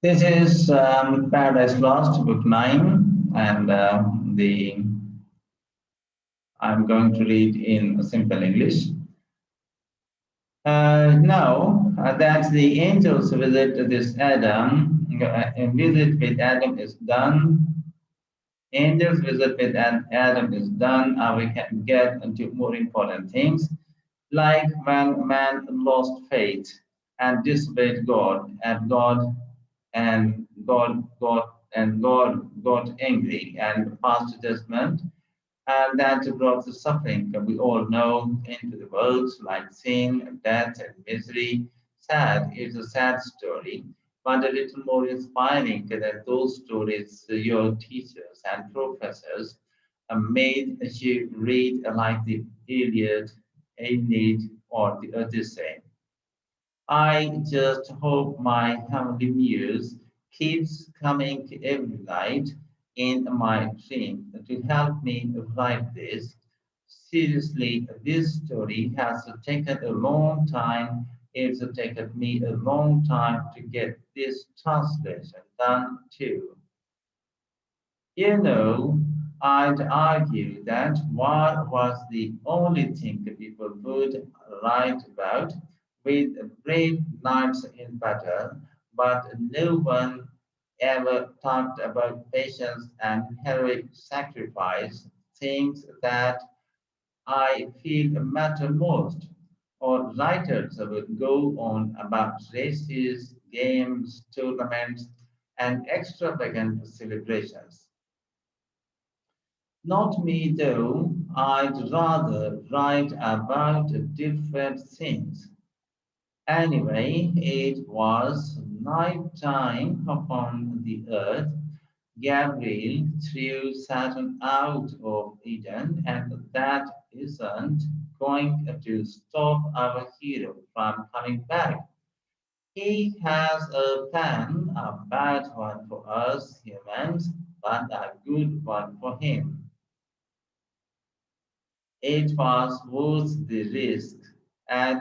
This is Paradise Lost, Book 9, and the I'm going to read in simple English. Now that the angels visit this Adam, visit with Adam is done. Angels visit with Adam is done. We can get into more important things, like when man lost faith and disobeyed God, and God got angry and passed judgment, and that brought the suffering that we all know into the world, like sin, death, and misery. Sad is a sad story, but a little more inspiring than those stories your teachers and professors made you read, like the Iliad, Aeneid, or the Odyssey. I just hope my heavenly muse keeps coming every night in my dream to help me write this. Seriously, this story has taken a long time. It's taken me a long time to get this translation done too. You know, I'd argue that war was the only thing that people would write about, with brave knights in battle, but no one ever talked about patience and heroic sacrifice, things that I feel matter most. Or writers would go on about races, games, tournaments, and extravagant celebrations. Not me, though. I'd rather write about different things. Anyway, it was night time upon the earth. Gabriel threw Saturn out of Eden, and that isn't going to stop our hero from coming back. He has a plan, a bad one for us humans, but a good one for him. It was worth the risk. And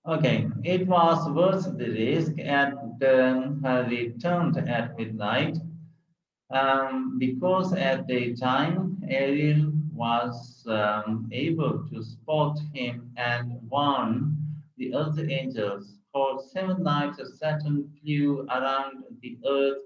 okay, it was worth the risk, and returned at midnight, because at daytime Ariel was able to spot him and warn the other angels. For 7 nights Saturn flew around the earth,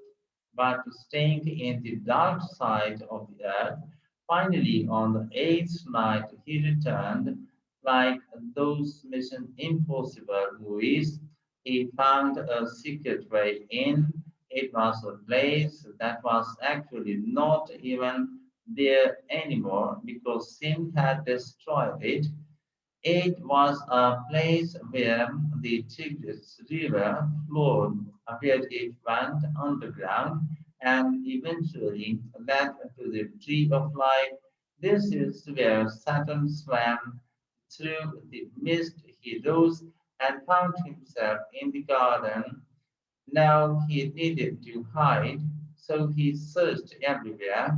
but staying in the dark side of the earth. Finally, on the eighth night, he returned, like those Mission Impossible movies. He found a secret way in. It was a place that was actually not even there anymore because sin had destroyed it. It was a place where the Tigris River flowed, where it went underground and eventually led to the Tree of Life. This is where Saturn swam through the mist. He rose and found himself in the garden. Now he needed to hide, so he searched everywhere.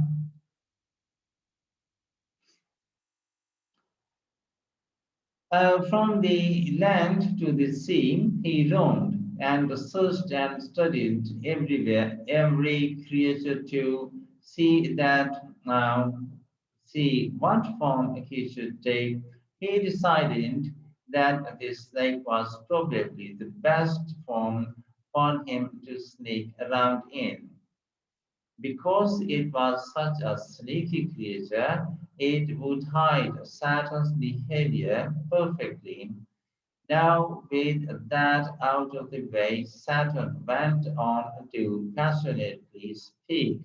From the land to the sea, he roamed and searched and studied everywhere, every creature to see that see what form he should take. He decided that the snake was probably the best form for him to sneak around in. Because it was such a sneaky creature, it would hide Saturn's behavior perfectly. Now, with that out of the way, Saturn went on to passionately speak.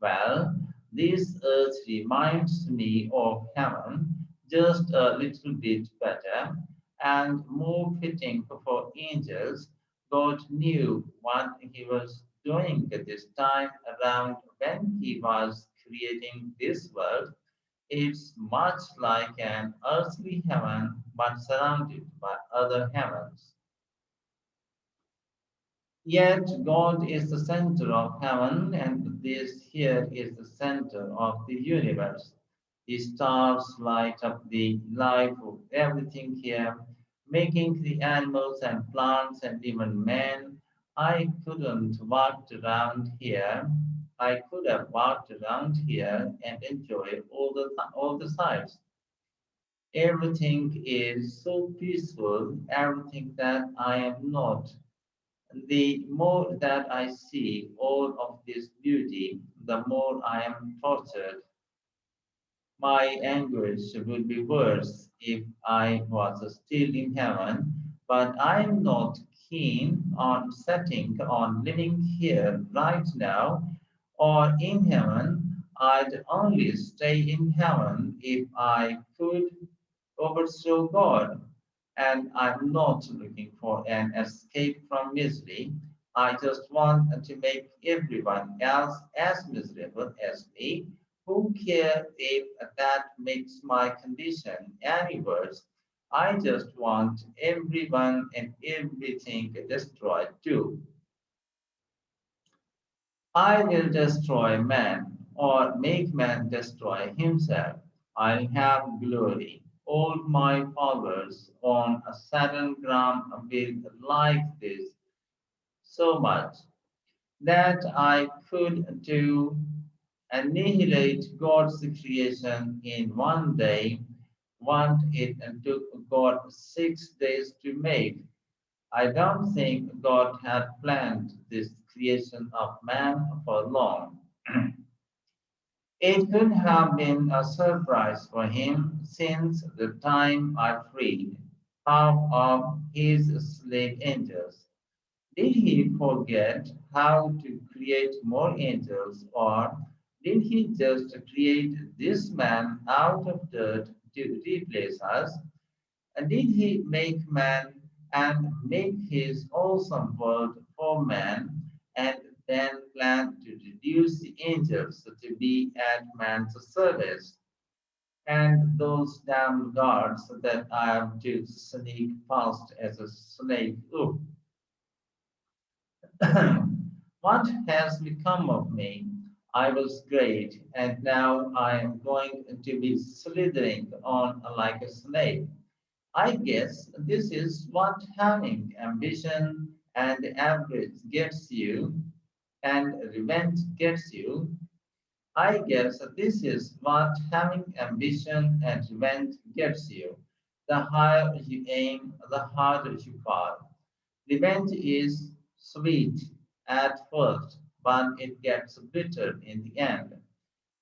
Well, this earth reminds me of heaven, just a little bit better and more fitting for angels. God knew what he was doing at this time around when he was creating this world. It's much like an earthly heaven but surrounded by other heavens. Yet God is the center of heaven, and this here is the center of the universe. The stars light up the life of everything here, making the animals and plants and even men. I couldn't walk around here. I could have walked around here and enjoy all the sights. Everything is so peaceful, everything that I am not. The more that I see all of this beauty, the more I am tortured. My anguish would be worse if I was still in heaven, but I am not keen on setting on living here right now or in heaven. I'd only stay in heaven if I could overthrow God. And I'm not looking for an escape from misery. I just want to make everyone else as miserable as me. Who cares if that makes my condition any worse? I just want everyone and everything destroyed too. I will destroy man, or make man destroy himself. I'll have glory. All my followers on a certain ground will like this so much that I could do annihilate God's creation in one day, what it took God 6 days to make. I don't think God had planned this creation of man for long. It could have been a surprise for him since the time I freed half of his slave angels. Did he forget how to create more angels, or did he just create this man out of dirt to replace us? Did he make man and make his awesome world for man and then plan to reduce the angels to be at man's service? And those damn guards that I have to sneak past as a snake. Ooh. What has become of me? I was great, and now I am going to be slithering on like a snake. I guess this is what having ambition and average gets you, and revenge gets you. I guess this is what having ambition and revenge gets you. The higher you aim, the harder you fall. Revenge is sweet at first, but it gets bitter in the end.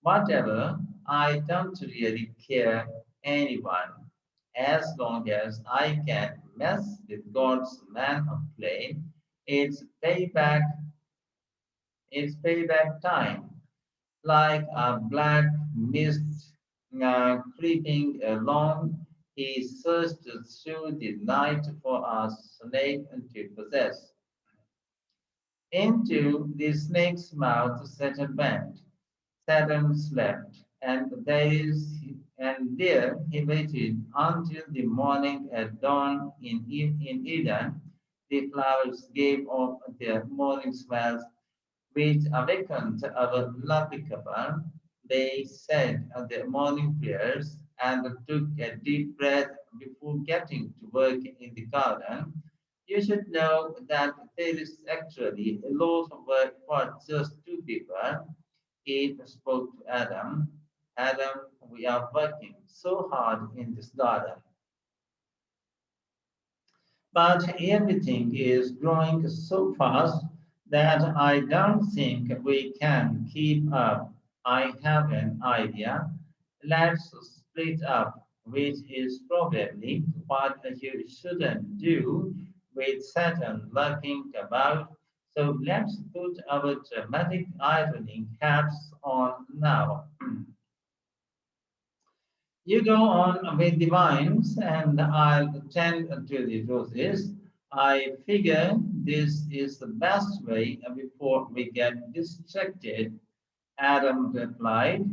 Whatever, I don't really care anyone as long as I can mess with God's man of clay. It's payback, it's payback time, like a black mist creeping along. He searched through the night for a snake to possess. Into the snake's mouth Satan went. Saturn slept, and there he waited until the morning at dawn in Eden. The flowers gave off their morning smells, which awakened our lovely couple. They said their morning prayers and took a deep breath before getting to work in the garden. You should know that there is actually a lot of work for just two people. Eve spoke to Adam. Adam, we are working so hard in this garden, but everything is growing so fast that I don't think we can keep up. I have an idea. Let's split up, which is probably what you shouldn't do with Saturn lurking about. So let's put our dramatic ironing hats on now. You go on with the vines, and I'll tend to the roses. I figure this is the best way before we get distracted, Adam replied.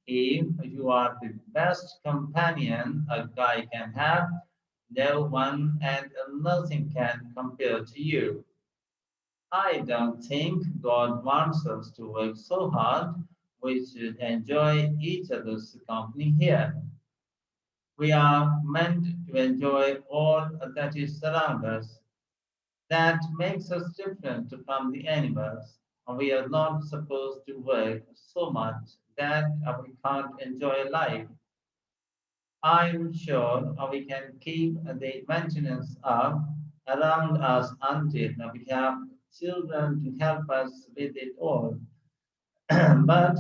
Eve, you are the best companion a guy can have. No one and nothing can compare to you. I don't think God wants us to work so hard. We should enjoy each other's company here. We are meant to enjoy all that is around us. That makes us different from the animals. We are not supposed to work so much that we can't enjoy life. I'm sure we can keep the maintenance up around us until we have children to help us with it all. But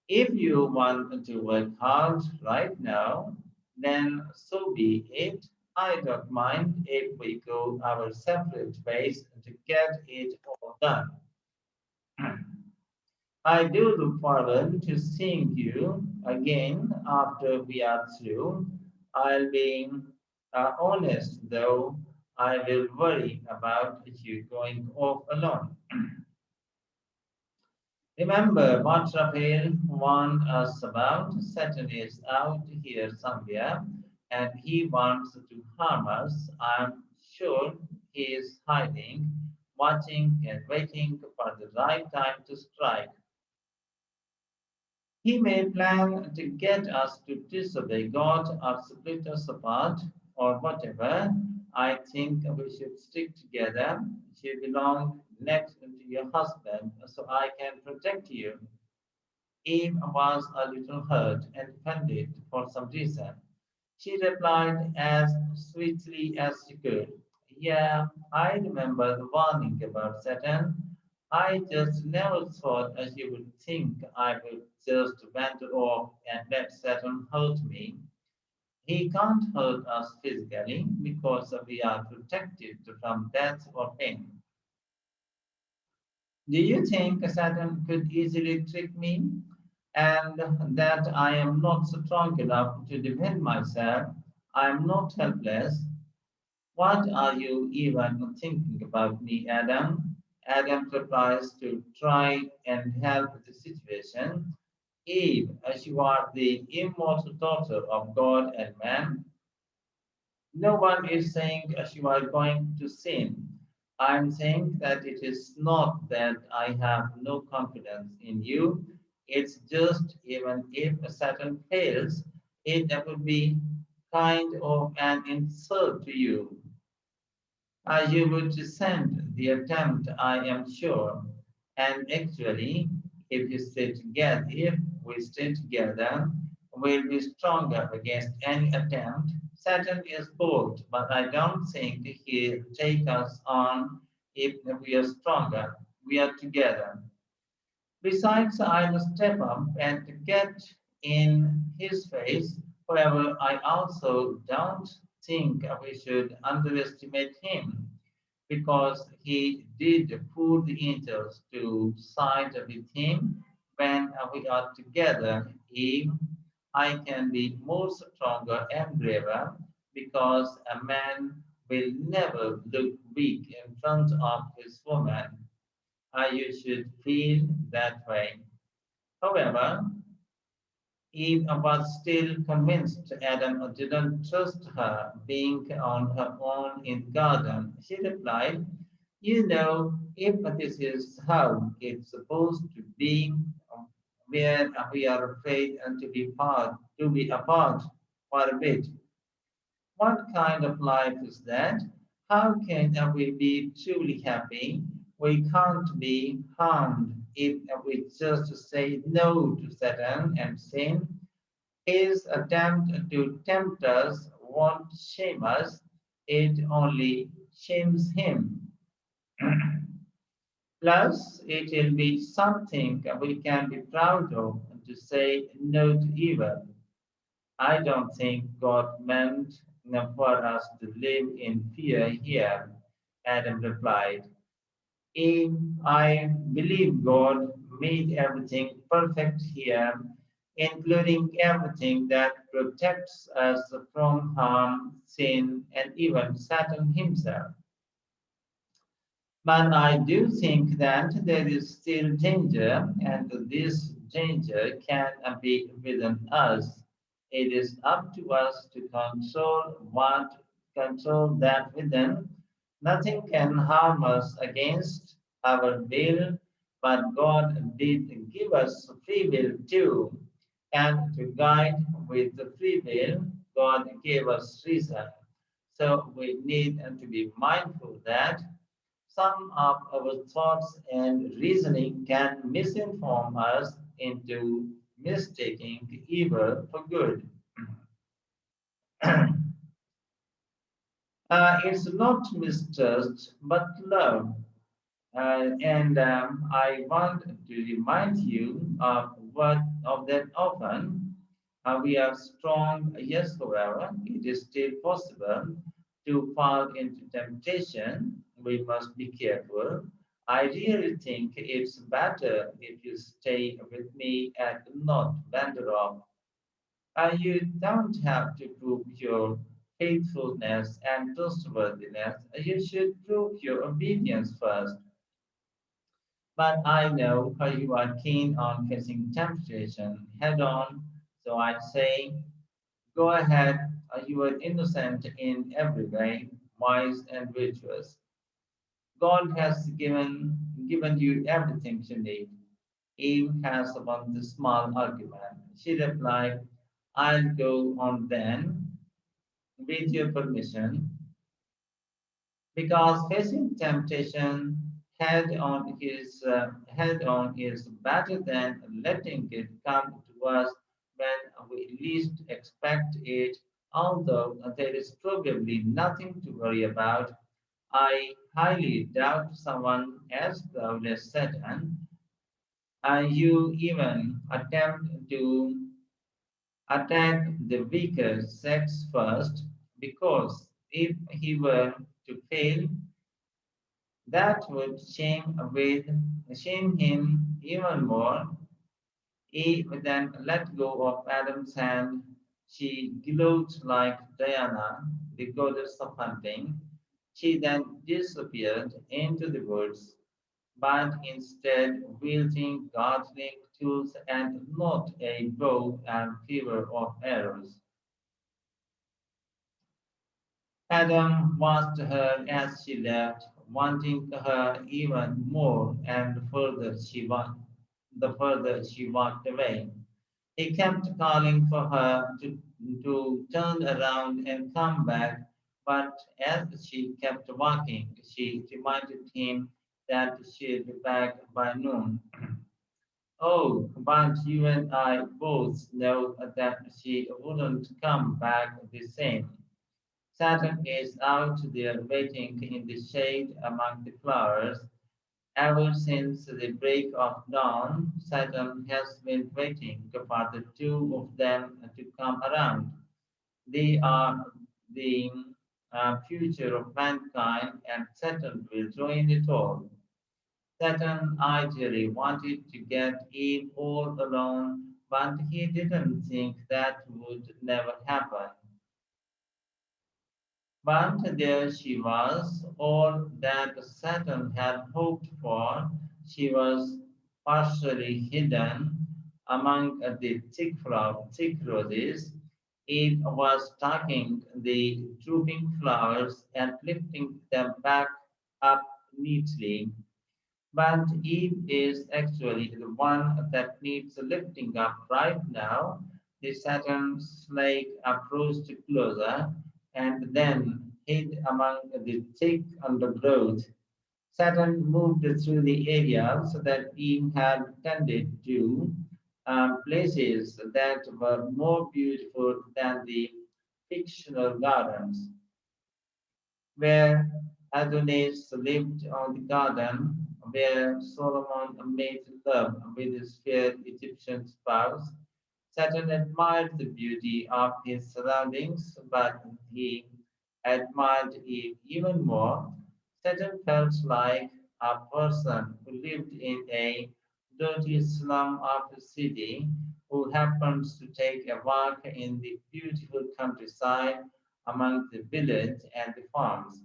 if you want to work hard right now, then so be it. I don't mind if we go our separate ways to get it all done. I do look forward to seeing you again after we are through. I'll be honest though, I will worry about you going off alone. Remember what Raphael warned us about? Satan is out here somewhere and he wants to harm us. I'm sure he is hiding, watching and waiting for the right time to strike. He may plan to get us to disobey God or split us apart or whatever. I think we should stick together. You belong next to your husband, so I can protect you. Eve was a little hurt and offended for some reason. She replied as sweetly as she could. Yeah, I remember the warning about Satan. I just never thought as you would think I would just wander off and let Satan hurt me. He can't hurt us physically because we are protected from death or pain. Do you think Satan could easily trick me and that I am not strong enough to defend myself? I am not helpless. What are you even thinking about me, Adam? Adam tries to try and help the situation. Eve, as you are the immortal daughter of God and man, no one is saying as you are going to sin. I'm saying that it is not that I have no confidence in you. It's just even if Satan fails, it would be kind of an insult to you. You would resent the attempt, I am sure. And actually, if you stay together, if we stay together, we'll be stronger against any attempt. Satan is bold, but I don't think he'll take us on if we are stronger. We are together. Besides, I must step up and get in his face. However, I also don't think we should underestimate him because he did pull the angels to side with him when we are together. Eve, I can be more stronger and braver because a man will never look weak in front of his woman. You should feel that way. However, Eve was still convinced Adam didn't trust her being on her own in the garden. She replied, you know, if this is how it's supposed to be, where we are afraid and to be apart for a bit, what kind of life is that? How can we be truly happy? We can't be harmed if we just say no to Satan and sin. His attempt to tempt us won't shame us, it only shames him. Plus, it will be something we can be proud of to say no to evil. I don't think God meant for us to live in fear here, Adam replied. I believe God made everything perfect here, including everything that protects us from harm, sin, and even Satan himself. But I do think that there is still danger, and this danger can be within us. It is up to us to control that within. Nothing can harm us against our will, but God did give us free will too. And to guide with the free will, God gave us reason. So we need to be mindful that some of our thoughts and reasoning can misinform us into mistaking evil for good. It's not mistrust, but love. And I want to remind you of that often. We are strong, yes, however, it is still possible to fall into temptation. We must be careful. I really think it's better if you stay with me and not wander off. You don't have to prove your faithfulness and trustworthiness. You should prove your obedience first. But I know how you are keen on facing temptation head on, so I'd say go ahead. You are innocent in every way, wise and virtuous. God has given you everything you need. Eve has won the small argument. She replied, I'll go on then, with your permission, because facing temptation head on is better than letting it come to us when we least expect it. Although there is probably nothing to worry about, I highly doubt someone as proud as Satan, and you even attempt to attack the weaker sex first, because if he were to fail, that would shame him even more. Eve then let go of Adam's hand. She glowed like Diana, the goddess of hunting. She then disappeared into the woods, but instead wielding gardening tools and not a bow and quiver of arrows. Adam watched her as she left, wanting her even more, and the further she walked away. He kept calling for her to turn around and come back, but as she kept walking, she reminded him that she'd be back by noon. Oh, but you and I both know that she wouldn't come back the same. Saturn is out there waiting in the shade among the flowers. Ever since the break of dawn, Saturn has been waiting for the two of them to come around. They are the future of mankind, and Saturn will join it all. Saturn ideally wanted to get Eve all alone, but he didn't think that would never happen. But there she was, all that Saturn had hoped for. She was partially hidden among the thick roses. Eve was tucking the drooping flowers and lifting them back up neatly. But Eve is actually the one that needs lifting up right now. The Saturn slake approached closer and then hid among the thick undergrowth. Saturn moved through the area so that Eve had tended to places that were more beautiful than the fictional gardens where Adonis lived on the garden, where Solomon made love with his fair Egyptian spouse. Saturn admired the beauty of his surroundings, but he admired Eve even more. Saturn felt like a person who lived in a dirty slum of the city who happens to take a walk in the beautiful countryside among the village and the farms.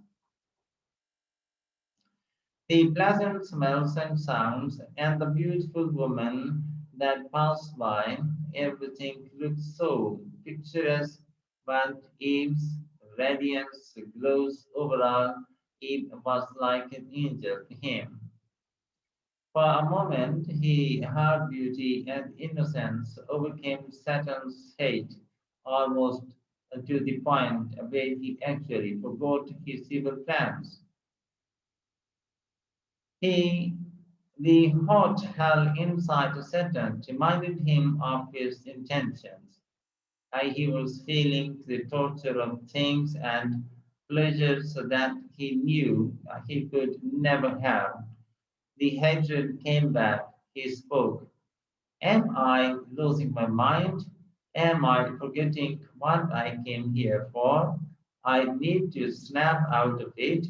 The pleasant smells and sounds, and the beautiful women that passed by. Everything looked so picturesque, but Eve's radiance glows overall. Eve was like an angel to him. For a moment, he her beauty and innocence overcame Saturn's hate, almost to the point where he actually forgot his evil plans. He, the hot hell inside Saturn reminded him of his intentions. He was feeling the torture of things and pleasures that he knew he could never have. The hatred came back. He spoke. Am I losing my mind? Am I forgetting what I came here for? I need to snap out of it.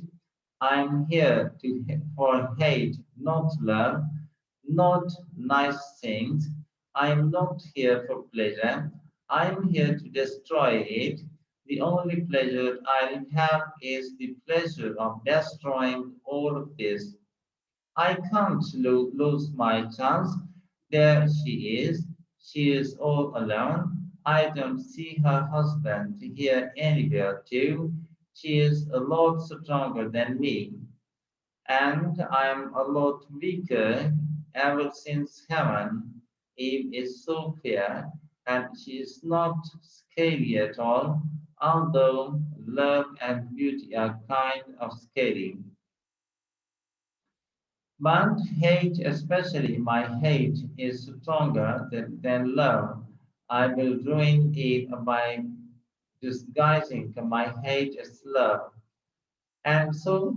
I'm here for hate, not love, not nice things. I'm not here for pleasure. I'm here to destroy it. The only pleasure I'll have is the pleasure of destroying all of this. I can't lose my chance. There she is. She is all alone. I don't see her husband here anywhere too. She is a lot stronger than me, and I'm a lot weaker ever since heaven. Eve is so fair, and she is not scary at all, although love and beauty are kind of scary. But hate, especially my hate, is stronger than love. I will ruin it by disguising my hate as love. And so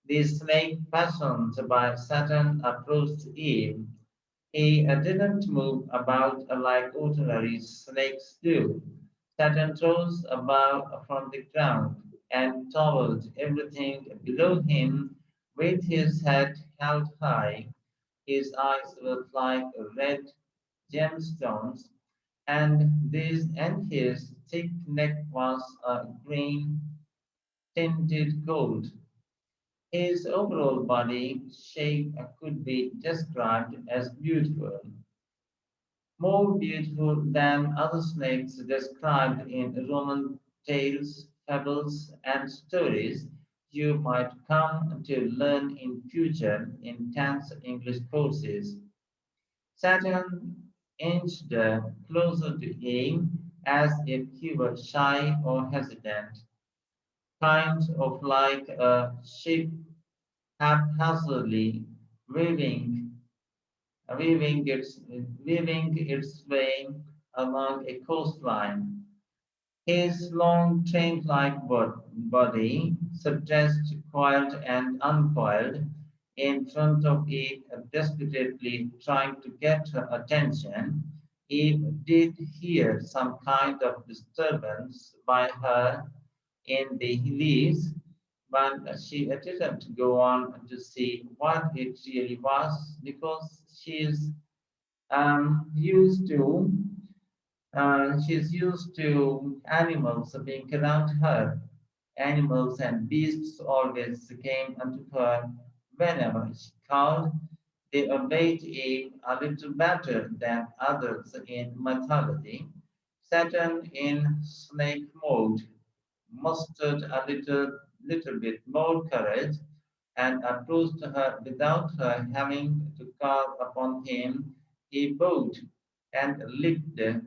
the snake fashioned by Satan approached Eve. He didn't move about like ordinary snakes do. Satan rose above from the ground and towered everything below him with his head held high. His eyes were like red gemstones, and his thick neck was a green tinted gold. His overall body shape could be described as beautiful, more beautiful than other snakes described in Roman tales, fables, and stories you might come to learn in future intense English courses. Saturn inched closer to him as if he were shy or hesitant, kind of like a ship haphazardly weaving, weaving its way along a coastline. His long train-like body, suppressed, coiled and uncoiled, in front of Eve, desperately trying to get her attention. Eve did hear some kind of disturbance by her in the leaves, but she didn't go on to see what it really was because used to she's used to animals being around her. Animals and beasts always came unto her whenever she called. They obeyed Eve a little better than others in mythology. Saturn in snake mode mustered a little bit more courage and approached her without her having to call upon him. He bowed and licked the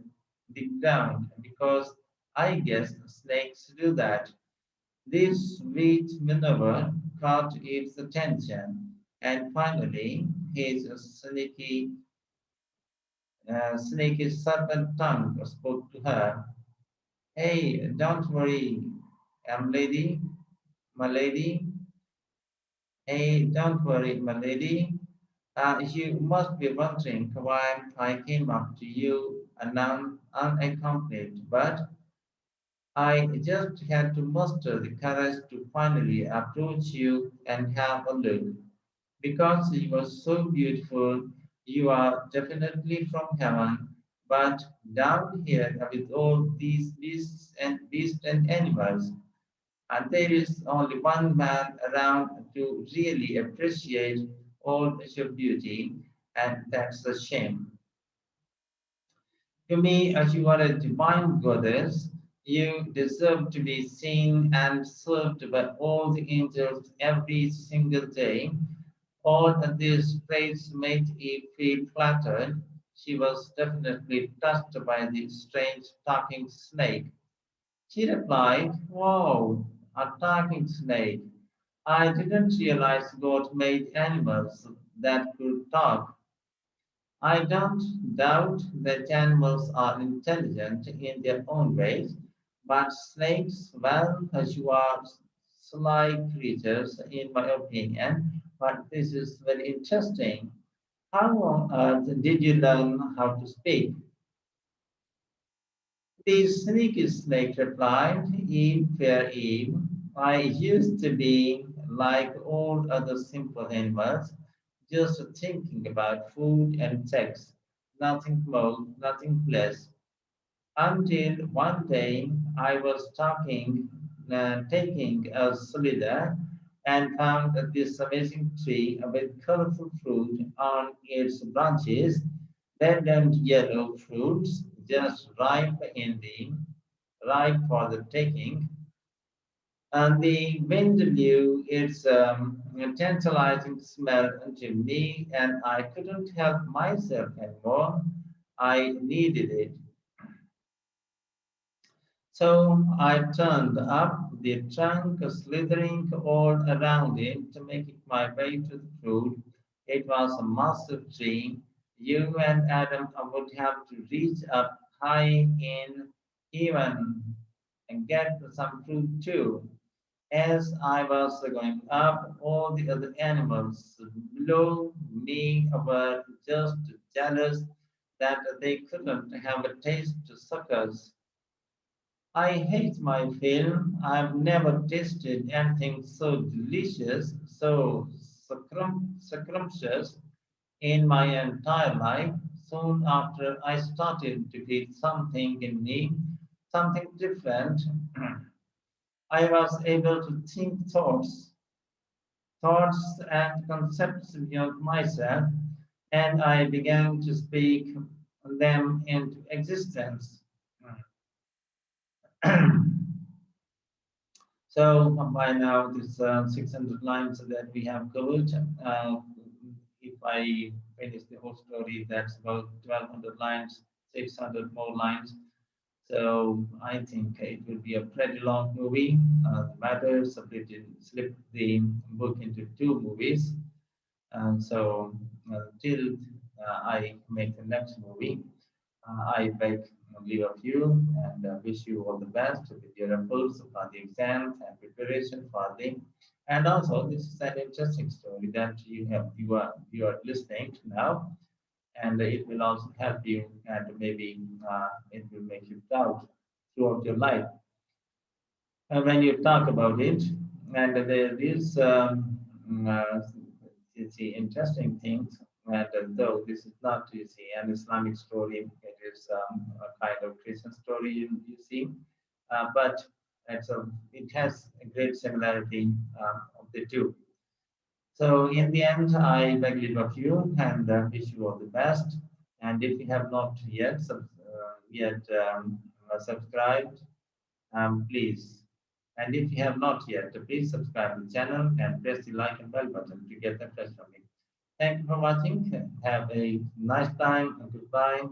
ground because I guess snakes do that. This sweet maneuver caught Eve's attention, and finally his sneaky serpent tongue spoke to her. Hey, don't worry, lady, my lady. Hey, don't worry, my lady. You must be wondering why I came up to you unaccompanied, but I just had to muster the courage to finally approach you and have a look. Because you are so beautiful, you are definitely from heaven, but down here with all these beasts and animals, and there is only one man around to really appreciate all your beauty, and that's a shame. To me, as you are a divine goddess, you deserve to be seen and served by all the angels every single day. All of these praise made Eve feel flattered. She was definitely touched by the strange talking snake. She replied, "Wow, a talking snake. I didn't realize God made animals that could talk." I don't doubt that animals are intelligent in their own ways, but snakes, well, as you are sly creatures, in my opinion. But this is very interesting. How on earth did you learn how to speak? The sneaky snake replied, "Eve, fair Eve, I used to be like all other simple animals, just thinking about food and sex, nothing more, nothing less. Until one day I was taking a slither and found this amazing tree with colorful fruit on its branches, red and yellow fruits, just ripe for the taking. And the wind blew its tantalizing smell into me, and I couldn't help myself anymore. I needed it. So I turned up the trunk, slithering all around it to make it my way to the fruit. It was a massive tree. You and Adam would have to reach up high in even and get some fruit too. As I was going up, all the other animals below me were just jealous that they couldn't have a taste to suckers. I hate my film. I've never tasted anything so delicious, so scrumptious in my entire life. Soon after, I started to feel something in me, something different. I was able to think thoughts and concepts beyond myself, and I began to speak them into existence. So by now, this 600 lines that we have covered, if I finish the whole story, that's about 1200 lines, 600 more lines. So I think it will be a pretty long movie. The matter split the book into two movies. And so till I make the next movie, I beg leave of you and wish you all the best with your efforts for the exams and preparation for the. And also, this is an interesting story that you are listening to now, and it will also help you, and maybe it will make you proud throughout your life. When you talk about it, and there is you see interesting things. And though this is not, you see, an Islamic story, it is a kind of Christian story, you see, but it has a great similarity of the two. So in the end, I beg leave of you and wish you all the best. And if you have not yet subscribed, please. And if you have not yet, please subscribe to the channel and press the like and bell button to get the fresh from me. Thank you for watching. Have a nice time and goodbye.